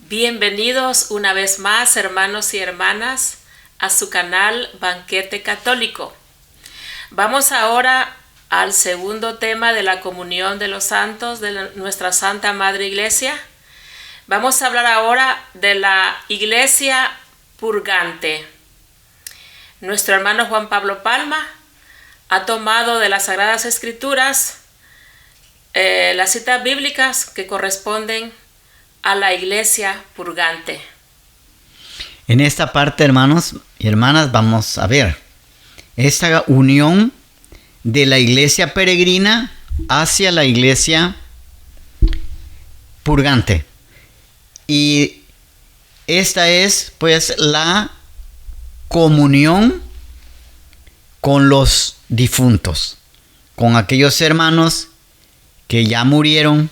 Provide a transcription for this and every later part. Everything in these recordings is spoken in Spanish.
Bienvenidos una vez más, hermanos y hermanas, a su canal Banquete Católico. Vamos ahora al segundo tema de la comunión de los santos de nuestra Santa Madre Iglesia. Vamos a hablar ahora de la Iglesia purgante. Nuestro hermano Juan Pablo Palma ha tomado de las Sagradas Escrituras las citas bíblicas que corresponden a la Iglesia purgante. En esta parte, hermanos y hermanas, vamos a ver esta unión de la Iglesia peregrina hacia la Iglesia purgante. Y esta es pues la comunión con los difuntos, con aquellos hermanos que ya murieron,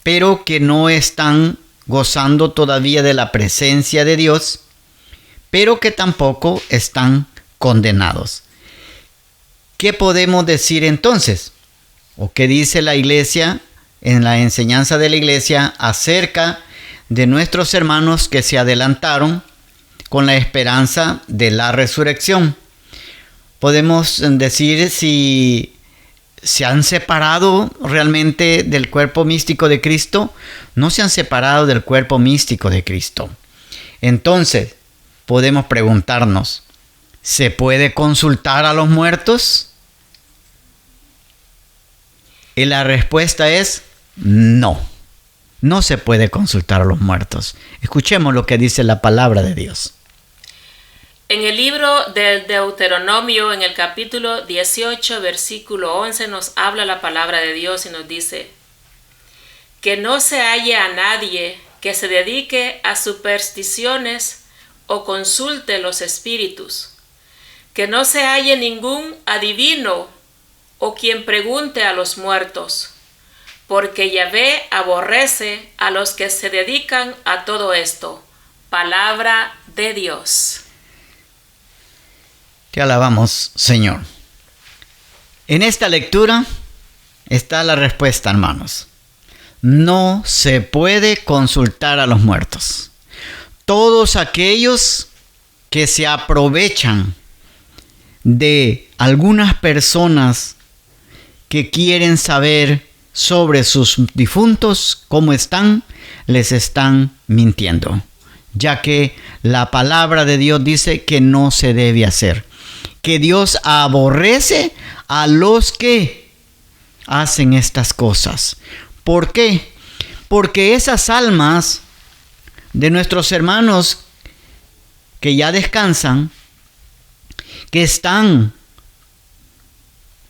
pero que no están gozando todavía de la presencia de Dios, pero que tampoco están condenados. ¿Qué podemos decir entonces? ¿O qué dice la Iglesia en la enseñanza de la Iglesia acerca de nuestros hermanos que se adelantaron con la esperanza de la resurrección? Podemos decir si se han separado realmente del cuerpo místico de Cristo. No se han separado del cuerpo místico de Cristo. Entonces, podemos preguntarnos, ¿se puede consultar a los muertos? Y la respuesta es no. No se puede consultar a los muertos. Escuchemos lo que dice la palabra de Dios. En el libro del Deuteronomio, en el capítulo 18, versículo 11, nos habla la palabra de Dios y nos dice: que no se halle a nadie que se dedique a supersticiones o consulte los espíritus, que no se halle ningún adivino o quien pregunte a los muertos, porque Yahvé aborrece a los que se dedican a todo esto. Palabra de Dios. Te alabamos, Señor. En esta lectura está la respuesta, hermanos. No se puede consultar a los muertos. Todos aquellos que se aprovechan de algunas personas que quieren saber sobre sus difuntos, cómo están, les están mintiendo, ya que la palabra de Dios dice que no se debe hacer, que Dios aborrece a los que hacen estas cosas. ¿Por qué? Porque esas almas de nuestros hermanos que ya descansan, que están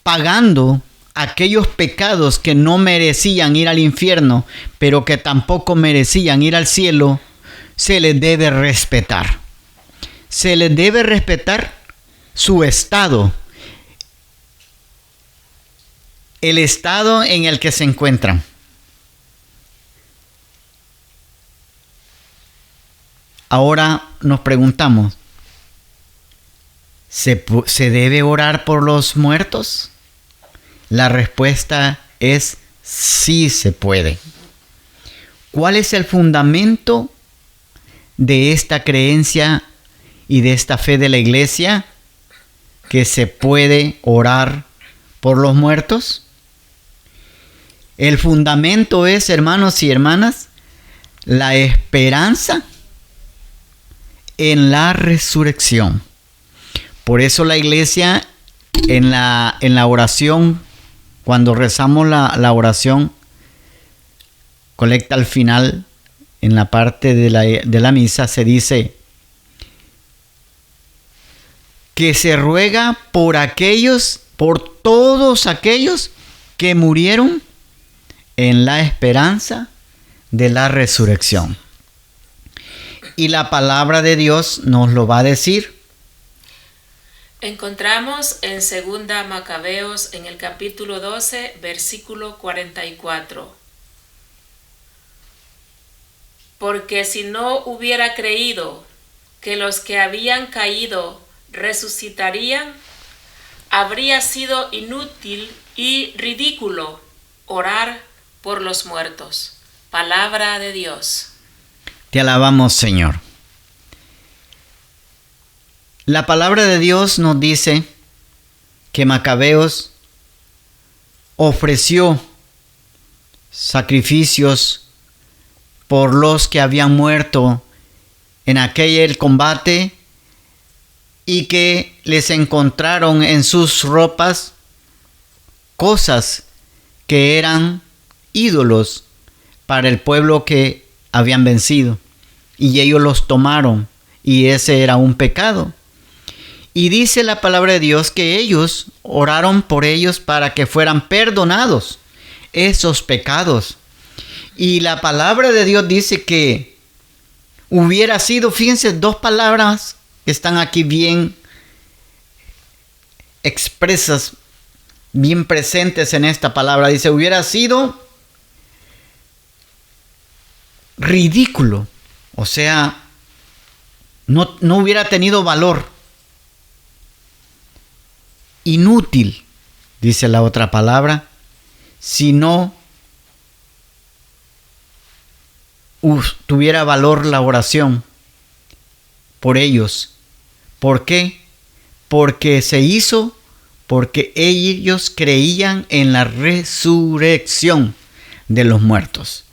pagando aquellos pecados que no merecían ir al infierno, pero que tampoco merecían ir al cielo, se les debe respetar. Se les debe respetar su estado, el estado en el que se encuentran. Ahora nos preguntamos, ¿se debe orar por los muertos? La respuesta es sí se puede. ¿Cuál es el fundamento de esta creencia y de esta fe de la Iglesia que se puede orar por los muertos? El fundamento es, hermanos y hermanas, la esperanza en la resurrección. Por eso la Iglesia en la oración, cuando rezamos la oración colecta al final, en la parte de la misa, se dice que se ruega por todos aquellos que murieron en la esperanza de la resurrección. Y la palabra de Dios nos lo va a decir. Encontramos en 2 Macabeos, en el capítulo 12, versículo 44. Porque si no hubiera creído que los que habían caído resucitarían, habría sido inútil y ridículo orar por los muertos. Palabra de Dios. Te alabamos, Señor. La palabra de Dios nos dice que Macabeos ofreció sacrificios por los que habían muerto en aquel combate y que les encontraron en sus ropas cosas que eran ídolos para el pueblo que habían vencido, y ellos los tomaron, y ese era un pecado. Y dice la palabra de Dios que ellos oraron por ellos para que fueran perdonados esos pecados. Y la palabra de Dios dice que hubiera sido, fíjense, dos palabras que están aquí bien expresas, bien presentes en esta palabra. Dice, hubiera sido ridículo, o sea, no hubiera tenido valor. Inútil, dice la otra palabra, si no tuviera valor la oración por ellos. ¿Por qué? Porque se hizo porque ellos creían en la resurrección de los muertos.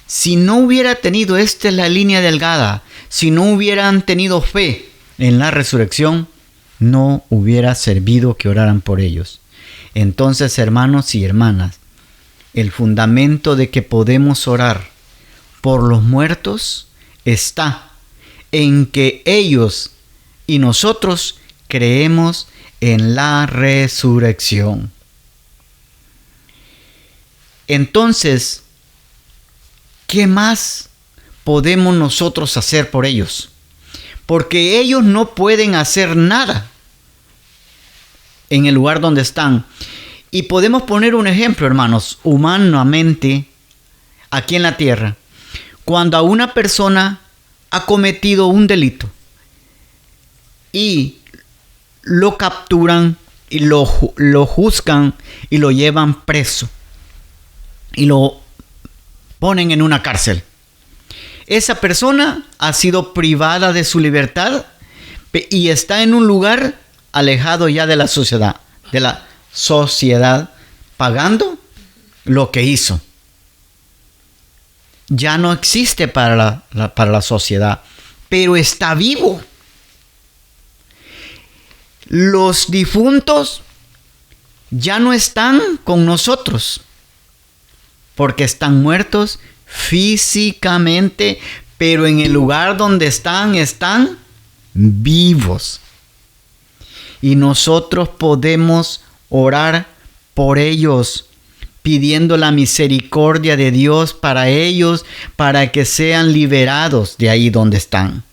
Si no hubiera tenido, esta es la línea delgada, si no hubieran tenido fe en la resurrección, no hubiera servido que oraran por ellos. Entonces, hermanos y hermanas, el fundamento de que podemos orar por los muertos está en que ellos y nosotros creemos en la resurrección. Entonces, ¿qué más podemos nosotros hacer por ellos? Porque ellos no pueden hacer nada en el lugar donde están. Y podemos poner un ejemplo, hermanos, humanamente, aquí en la tierra. Cuando a una persona ha cometido un delito y lo capturan y lo juzgan y lo llevan preso y lo ponen en una cárcel. Esa persona ha sido privada de su libertad y está en un lugar alejado ya de la sociedad, pagando lo que hizo. Ya no existe para la sociedad, pero está vivo. Los difuntos ya no están con nosotros, porque están muertos físicamente, pero en el lugar donde están vivos. Y nosotros podemos orar por ellos, pidiendo la misericordia de Dios para ellos, para que sean liberados de ahí donde están.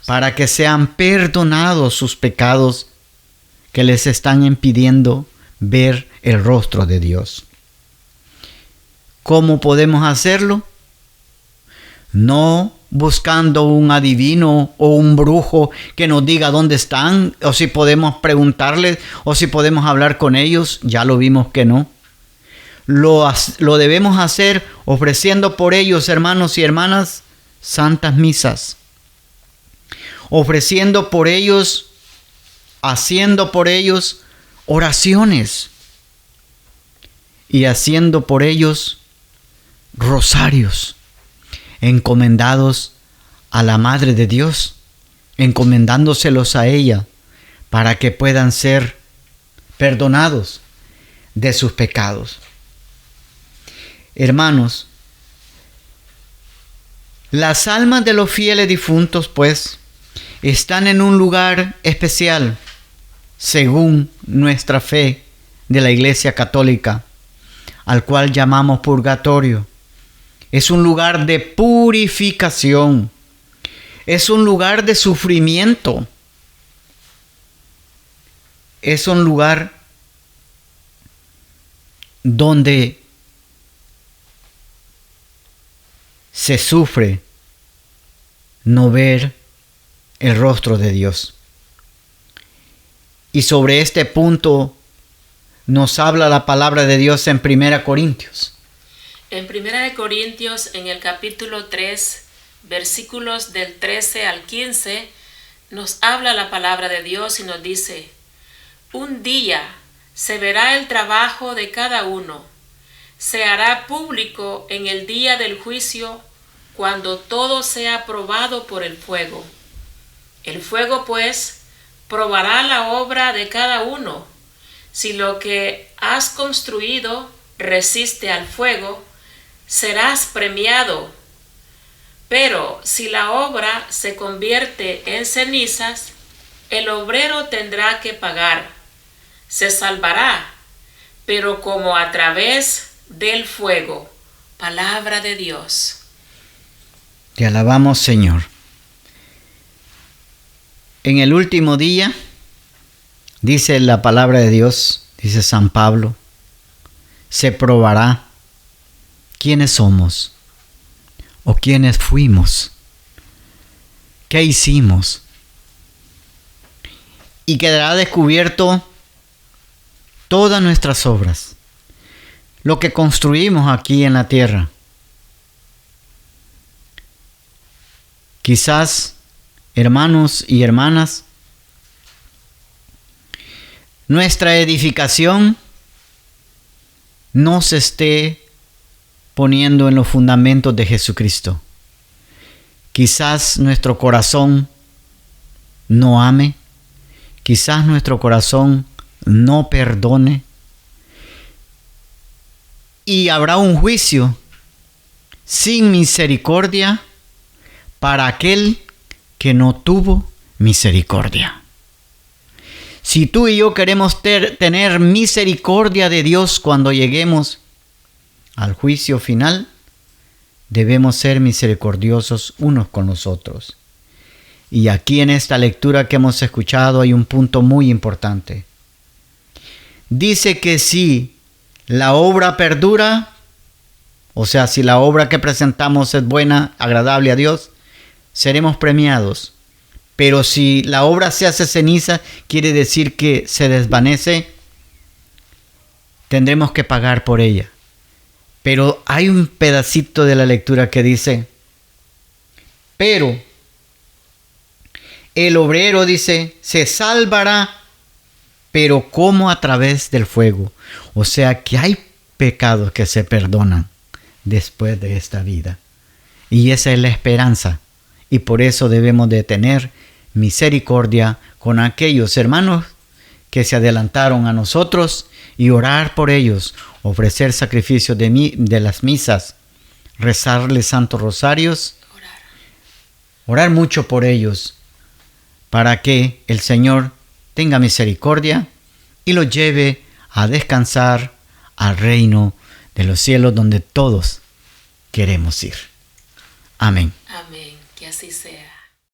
Para que sean perdonados sus pecados que les están impidiendo ver el rostro de Dios. ¿Cómo podemos hacerlo? No buscando un adivino o un brujo que nos diga dónde están, o si podemos preguntarles, o si podemos hablar con ellos. Ya lo vimos que no. Lo debemos hacer ofreciendo por ellos, hermanos y hermanas, santas misas. Ofreciendo por ellos, haciendo por ellos oraciones. Y haciendo por ellos rosarios, encomendados a la Madre de Dios, encomendándoselos a ella para que puedan ser perdonados de sus pecados. Hermanos, las almas de los fieles difuntos, pues, están en un lugar especial, según nuestra fe de la Iglesia Católica, al cual llamamos purgatorio. Es un lugar de purificación. Es un lugar de sufrimiento. Es un lugar donde se sufre no ver el rostro de Dios. Y sobre este punto nos habla la palabra de Dios en 1 Corintios. En 1 Corintios, en el capítulo 3, versículos del 13 al 15, nos habla la palabra de Dios y nos dice: un día se verá el trabajo de cada uno, se hará público en el día del juicio, cuando todo sea probado por el fuego. El fuego, pues, probará la obra de cada uno. Si lo que has construido resiste al fuego, serás premiado. Pero si la obra se convierte en cenizas, el obrero tendrá que pagar. Se salvará, pero como a través del fuego. Palabra de Dios. Te alabamos, Señor. En el último día, dice la palabra de Dios, dice San Pablo, se probará quiénes somos o quiénes fuimos, qué hicimos, y quedará descubierto todas nuestras obras, lo que construimos aquí en la tierra. Quizás, hermanos y hermanas, nuestra edificación no se esté poniendo en los fundamentos de Jesucristo. Quizás nuestro corazón no ame, quizás nuestro corazón no perdone, y habrá un juicio sin misericordia para aquel que no tuvo misericordia. Si tú y yo queremos tener misericordia de Dios cuando lleguemos al juicio final, debemos ser misericordiosos unos con los otros. Y aquí en esta lectura que hemos escuchado hay un punto muy importante. Dice que si la obra perdura, o sea, si la obra que presentamos es buena, agradable a Dios, seremos premiados. Pero si la obra se hace ceniza, quiere decir que se desvanece, tendremos que pagar por ella. Pero hay un pedacito de la lectura que dice, pero el obrero, dice, se salvará, pero como a través del fuego. O sea que hay pecados que se perdonan después de esta vida. Y esa es la esperanza. Y por eso debemos de tener misericordia con aquellos hermanos que se adelantaron a nosotros y orar por ellos, ofrecer sacrificios de las misas, rezarles santos rosarios, orar mucho por ellos, para que el Señor tenga misericordia y los lleve a descansar al reino de los cielos donde todos queremos ir. Amén. Amén. Que así sea.